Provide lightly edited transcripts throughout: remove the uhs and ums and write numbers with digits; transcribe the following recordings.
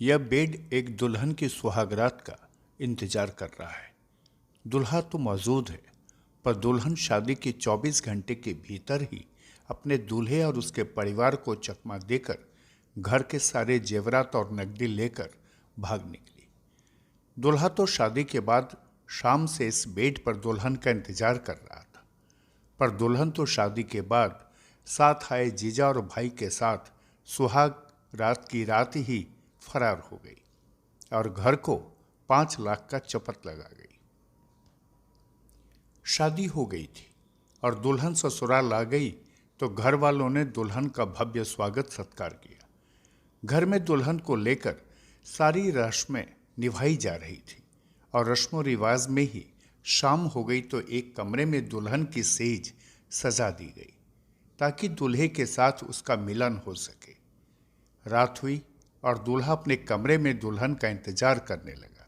यह बेड एक दुल्हन की सुहागरात का इंतजार कर रहा है। दुल्हा तो मौजूद है, पर दुल्हन शादी के 24 घंटे के भीतर ही अपने दूल्हे और उसके परिवार को चकमा देकर घर के सारे जेवरात और नकदी लेकर भाग निकली। दुल्हा तो शादी के बाद शाम से इस बेड पर दुल्हन का इंतजार कर रहा था, पर दुल्हन तो शादी के बाद साथ आए जीजा और भाई के साथ सुहाग रात की रात ही फरार हो गई और घर को 5 लाख का चपत लगा गई। शादी हो गई थी और दुल्हन ससुराल आ गई तो घर वालों ने दुल्हन का भव्य स्वागत सत्कार किया। घर में दुल्हन को लेकर सारी रस्में निभाई जा रही थी और रस्मों रिवाज में ही शाम हो गई तो एक कमरे में दुल्हन की सेज सजा दी गई ताकि दूल्हे के साथ उसका मिलन हो सके। रात हुई और दूल्हा अपने कमरे में दुल्हन का इंतजार करने लगा।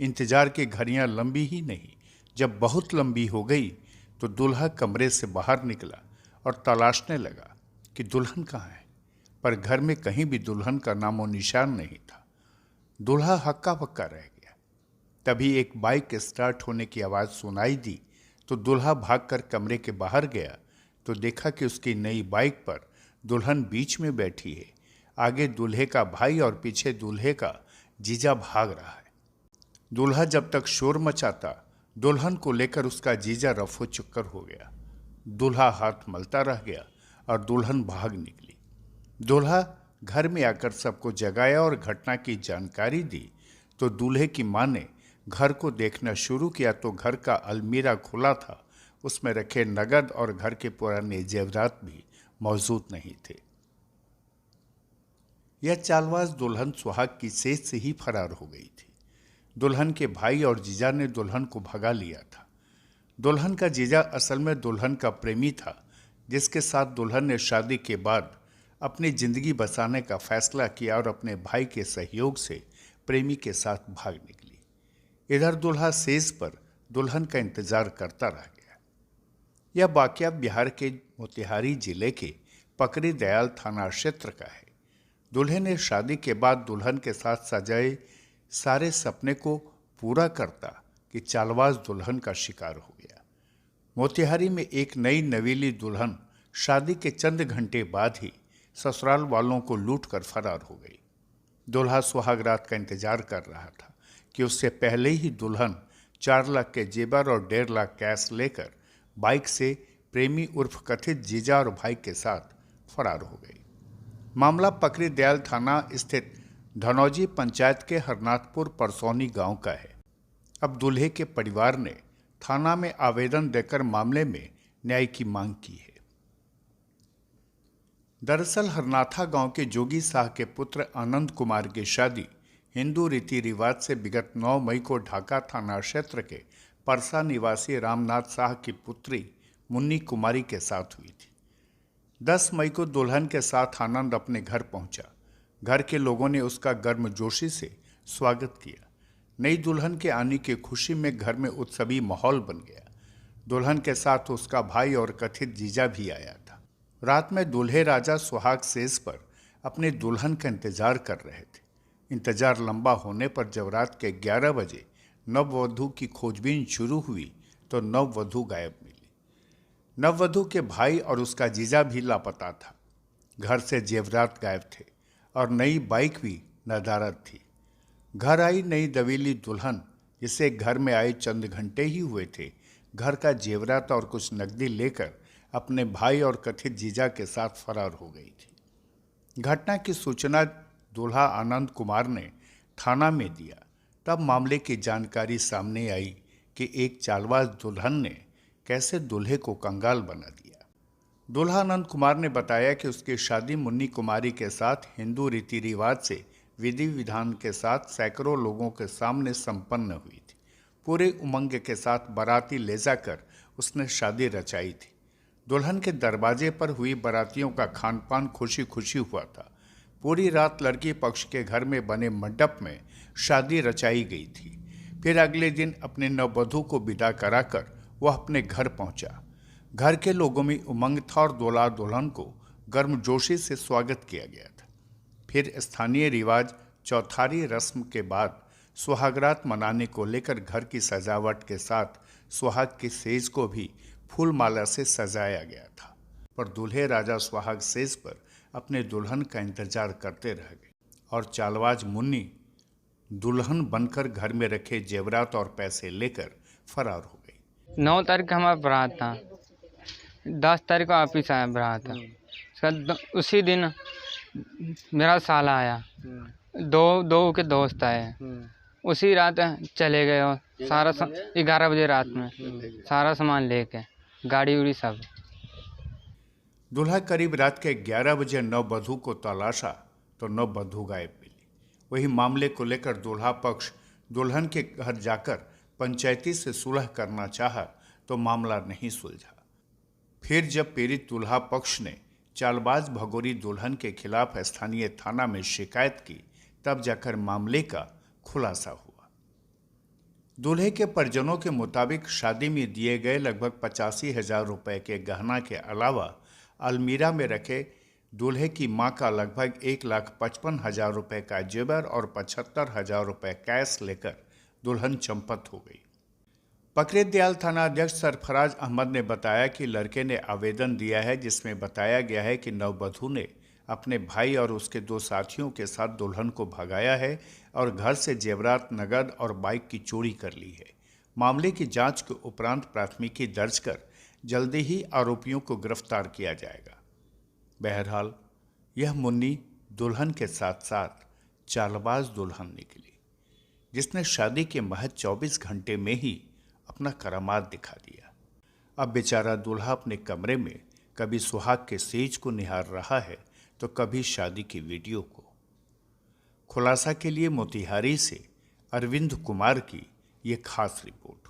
इंतजार की घड़ियां लंबी ही नहीं, जब बहुत लंबी हो गई तो दूल्हा कमरे से बाहर निकला और तलाशने लगा कि दुल्हन कहाँ है, पर घर में कहीं भी दुल्हन का नामो निशान नहीं था। दूल्हा हक्का बक्का रह गया। तभी एक बाइक स्टार्ट होने की आवाज़ सुनाई दी तो दूल्हा भागकर कमरे के बाहर गया तो देखा कि उसकी नई बाइक पर दुल्हन बीच में बैठी है। आगे दूल्हे का भाई और पीछे दूल्हे का जीजा भाग रहा है। दूल्हा जब तक शोर मचाता, दुल्हन को लेकर उसका जीजा रफो चक्कर हो गया। दूल्हा हाथ मलता रह गया और दुल्हन भाग निकली। दूल्हा घर में आकर सबको जगाया और घटना की जानकारी दी तो दूल्हे की मां ने घर को देखना शुरू किया तो घर का अलमीरा खुला था। उसमें रखे नगद और घर के पुराने जेवरात भी मौजूद नहीं थे। यह चालबाज दुल्हन सुहाग की सेज से ही फरार हो गई थी। दुल्हन के भाई और जीजा ने दुल्हन को भगा लिया था। दुल्हन का जीजा असल में दुल्हन का प्रेमी था, जिसके साथ दुल्हन ने शादी के बाद अपनी जिंदगी बसाने का फैसला किया और अपने भाई के सहयोग से प्रेमी के साथ भाग निकली। इधर दूल्हा सेज पर दुल्हन का इंतजार करता रह गया। यह वाकया बिहार के मोतिहारी जिले के पकड़ी दयाल थाना क्षेत्र का है। दूल्हे ने शादी के बाद दुल्हन के साथ सजाए सारे सपने को पूरा करता कि चालबाज दुल्हन का शिकार हो गया। मोतिहारी में एक नई नवीली दुल्हन शादी के चंद घंटे बाद ही ससुराल वालों को लूटकर फरार हो गई। दूल्हा सुहागरात का इंतजार कर रहा था कि उससे पहले ही दुल्हन 4 लाख के जेवर और 1.5 लाख कैश लेकर बाइक से प्रेमी उर्फ कथित जीजा और भाई के साथ फरार हो गई। मामला पकड़ी दयाल थाना स्थित धनौजी पंचायत के हरनाथपुर परसौनी गांव का है। अब दूल्हे के परिवार ने थाना में आवेदन देकर मामले में न्याय की मांग की है। दरअसल हरनाथा गांव के जोगी शाह के पुत्र आनंद कुमार की शादी हिंदू रीति रिवाज से विगत 9 मई को ढाका थाना क्षेत्र के परसा निवासी रामनाथ शाह की पुत्री मुन्नी कुमारी के साथ हुई थी। 10 मई को दुल्हन के साथ आनंद अपने घर पहुंचा। घर के लोगों ने उसका गर्मजोशी से स्वागत किया। नई दुल्हन के आने की खुशी में घर में उत्सवी माहौल बन गया। दुल्हन के साथ उसका भाई और कथित जीजा भी आया था। रात में दूल्हे राजा सुहाग सेज पर अपने दुल्हन का इंतजार कर रहे थे। इंतजार लंबा होने पर जब रात के 11 बजे नववधू की खोजबीन शुरू हुई तो नववधू गायब मिली। नववधू के भाई और उसका जीजा भी लापता था। घर से जेवरात गायब थे और नई बाइक भी नदारद थी। घर आई नई दवेली दुल्हन, जिसे घर में आए चंद घंटे ही हुए थे, घर का जेवरात और कुछ नकदी लेकर अपने भाई और कथित जीजा के साथ फरार हो गई थी। घटना की सूचना दूल्हा आनंद कुमार ने थाना में दिया। तब मामले की जानकारी सामने आई कि एक चालबाज दुल्हन ने कैसे दूल्हे को कंगाल बना दिया। दूल्हा आनंद कुमार ने बताया कि उसकी शादी मुन्नी कुमारी के साथ हिंदू रीति रिवाज से विधि विधान के साथ सैकड़ों लोगों के सामने संपन्न हुई थी। पूरे उमंग के साथ बाराती ले जाकर उसने शादी रचाई थी। दुल्हन के दरवाजे पर हुई बारातियों का खान पान खुशी खुशी हुआ था। पूरी रात लड़की पक्ष के घर में बने मंडप में शादी रचाई गई थी। फिर अगले दिन अपने नववधू को विदा कराकर वह अपने घर पहुंचा। घर के लोगों में उमंग था और दूल्हा दुल्हन को गर्मजोशी से स्वागत किया गया था। फिर स्थानीय रिवाज चौथारी रस्म के बाद सुहागरात मनाने को लेकर घर की सजावट के साथ सुहाग की सेज को भी फूल माला से सजाया गया था, पर दूल्हे राजा सुहाग सेज पर अपने दुल्हन का इंतजार करते रह गए और चालबाज मुन्नी दुल्हन बनकर घर में रखे जेवरात और पैसे लेकर फरार हो गई। 9 तारीख का हमारा बारात था, 10 तारीख को वापिस आया बारात। उसी दिन मेरा साला आया, दो के दोस्त आए, उसी रात चले गए और सारा 11 बजे रात में सारा सामान लेके गाड़ी उड़ी सब। दूल्हा करीब रात के 11 बजे नववधू को तलाशा तो नववधू गायब मिली। वही मामले को लेकर दूल्हा पक्ष दुल्हन के घर जाकर पंचायती से सुलह करना चाहा तो मामला नहीं सुलझा। फिर जब पीड़ित दूल्हा पक्ष ने चालबाज भगोरी दुल्हन के खिलाफ स्थानीय थाना में शिकायत की, तब जाकर मामले का खुलासा हुआ। दूल्हे के परिजनों के मुताबिक शादी में दिए गए लगभग 85,000 रुपए के गहना के अलावा अलमीरा में रखे दूल्हे की मां का लगभग 1,55,000 रुपए का जेवर और 75,000 रुपए कैश लेकर दुल्हन चंपत हो गई। पकड़े-दयाल थाना अध्यक्ष सरफराज अहमद ने बताया कि लड़के ने आवेदन दिया है जिसमें बताया गया है कि नववधू ने अपने भाई और उसके 2 साथियों के साथ दुल्हन को भगाया है और घर से जेवरात, नगद और बाइक की चोरी कर ली है। मामले की जांच के उपरांत प्राथमिकी दर्ज कर जल्दी ही आरोपियों को गिरफ्तार किया जाएगा। बहरहाल यह मुन्नी दुल्हन के साथ साथ चालबाज दुल्हन निकली, जिसने शादी के महज 24 घंटे में ही अपना करामात दिखा दिया। अब बेचारा दूल्हा अपने कमरे में कभी सुहाग के सेज को निहार रहा है तो कभी शादी की वीडियो को। खुलासा के लिए मोतिहारी से अरविंद कुमार की ये खास रिपोर्ट।